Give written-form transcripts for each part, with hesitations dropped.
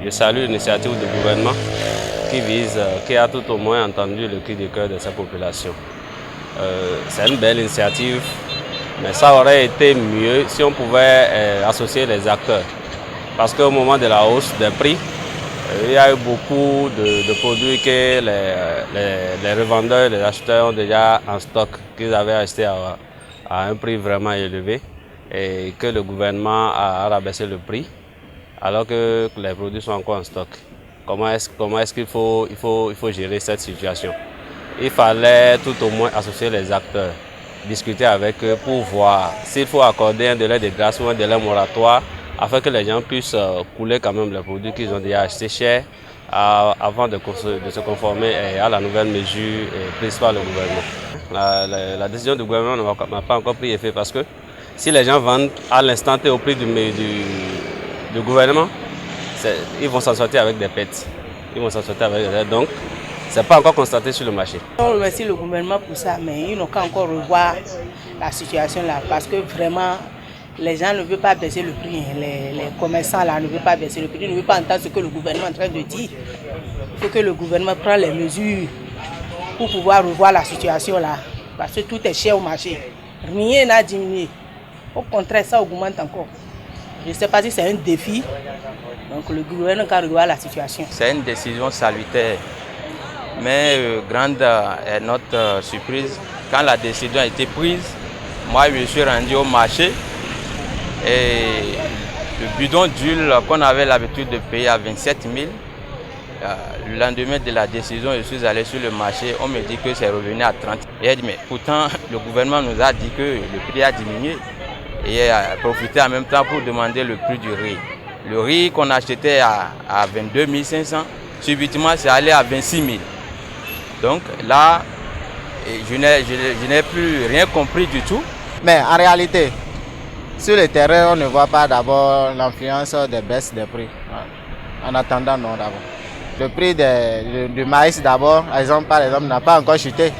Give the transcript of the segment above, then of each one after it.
Je salue l'initiative du gouvernement qui a tout au moins entendu le cri du cœur de sa population. C'est une belle initiative, mais ça aurait été mieux si on pouvait associer les acteurs. Parce qu'au moment de la hausse des prix, il y a eu beaucoup de produits que les revendeurs, les acheteurs ont déjà en stock, qu'ils avaient acheté à un prix vraiment élevé et que le gouvernement a rabaissé le prix alors que les produits sont encore en stock. Comment est-ce qu'il faut gérer cette situation? Il fallait tout au moins associer les acteurs, discuter avec eux pour voir s'il faut accorder un délai de grâce ou un délai moratoire afin que les gens puissent couler quand même les produits qu'ils ont déjà achetés cher avant de se conformer à la nouvelle mesure prise par le gouvernement. La décision du gouvernement n'a pas encore pris effet parce que si les gens vendent à l'instant T au prix du gouvernement, ils vont s'en sortir avec des pertes. Donc, ce n'est pas encore constaté sur le marché. On remercie le gouvernement pour ça, mais ils n'ont qu'à encore revoir la situation là parce que vraiment, les gens ne veulent pas baisser le prix. Les commerçants là ne veulent pas baisser le prix, ils ne veulent pas entendre ce que le gouvernement est en train de dire. Il faut que le gouvernement prenne les mesures pour pouvoir revoir la situation là. Parce que tout est cher au marché. Rien n'a diminué. Au contraire, ça augmente encore. Je ne sais pas si c'est un défi. Donc le gouvernement doit revoir la situation. C'est une décision salutaire. Mais grande est notre surprise. Quand la décision a été prise, moi je suis rendu au marché et le bidon d'huile qu'on avait l'habitude de payer à 27 000, le lendemain de la décision, je suis allé sur le marché, on me dit que c'est revenu à 30. Et j'ai dit, mais pourtant le gouvernement nous a dit que le prix a diminué. Et a profité en même temps pour demander le prix du riz. Le riz qu'on achetait à 22 500, subitement c'est allé à 26 000. Donc là, je n'ai plus rien compris du tout. Mais en réalité, sur le terrain, on ne voit pas d'abord l'influence des baisses des prix. En attendant, non d'abord. Le prix du maïs d'abord, par exemple, n'a pas encore chuté.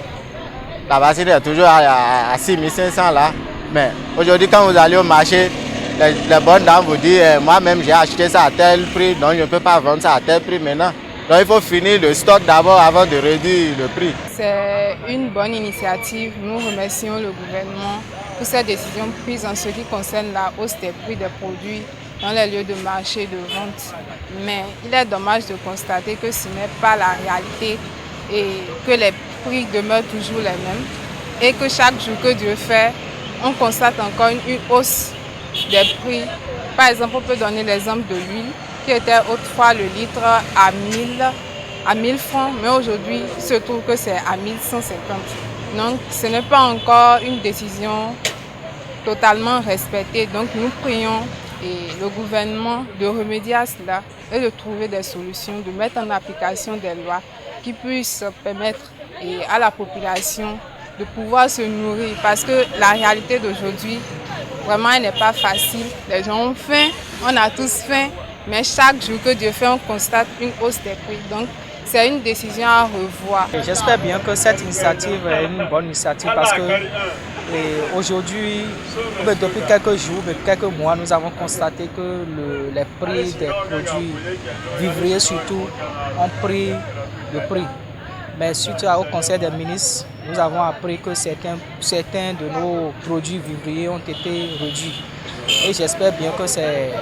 La bassine est toujours à 6 500 là. Mais aujourd'hui, quand vous allez au marché, les bonnes dames vous disent moi-même j'ai acheté ça à tel prix, donc je ne peux pas vendre ça à tel prix maintenant. Donc il faut finir le stock d'abord avant de réduire le prix. C'est une bonne initiative. Nous remercions le gouvernement pour cette décision prise en ce qui concerne la hausse des prix des produits dans les lieux de marché et de vente. Mais il est dommage de constater que ce n'est pas la réalité et que les prix demeurent toujours les mêmes et que chaque jour que Dieu fait, on constate encore une hausse des prix. Par exemple, on peut donner l'exemple de l'huile qui était autrefois le litre à 1000 francs, mais aujourd'hui, il se trouve que c'est à 1150. Donc, ce n'est pas encore une décision totalement respectée. Donc, nous prions le gouvernement de remédier à cela et de trouver des solutions, de mettre en application des lois qui puissent permettre à la population de pouvoir se nourrir, parce que la réalité d'aujourd'hui, vraiment, elle n'est pas facile. Les gens ont faim, on a tous faim, mais chaque jour que Dieu fait, on constate une hausse des prix. Donc, c'est une décision à revoir. J'espère bien que cette initiative est une bonne initiative parce que aujourd'hui, depuis quelques jours, depuis quelques mois, nous avons constaté que les prix des produits vivriers surtout ont pris le prix. Mais suite au Conseil des ministres, nous avons appris que certains de nos produits vivriers ont été réduits. Et j'espère bien que c'est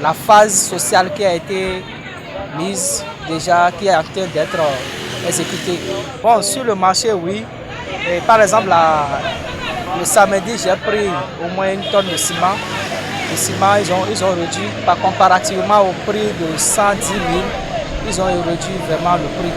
la phase sociale qui a été mise déjà, qui est en train d'être exécutée. Bon, sur le marché, oui. Et par exemple, le samedi, j'ai pris au moins une tonne de ciment. Le ciment, ils ont réduit, comparativement au prix de 110 000, ils ont réduit vraiment le prix.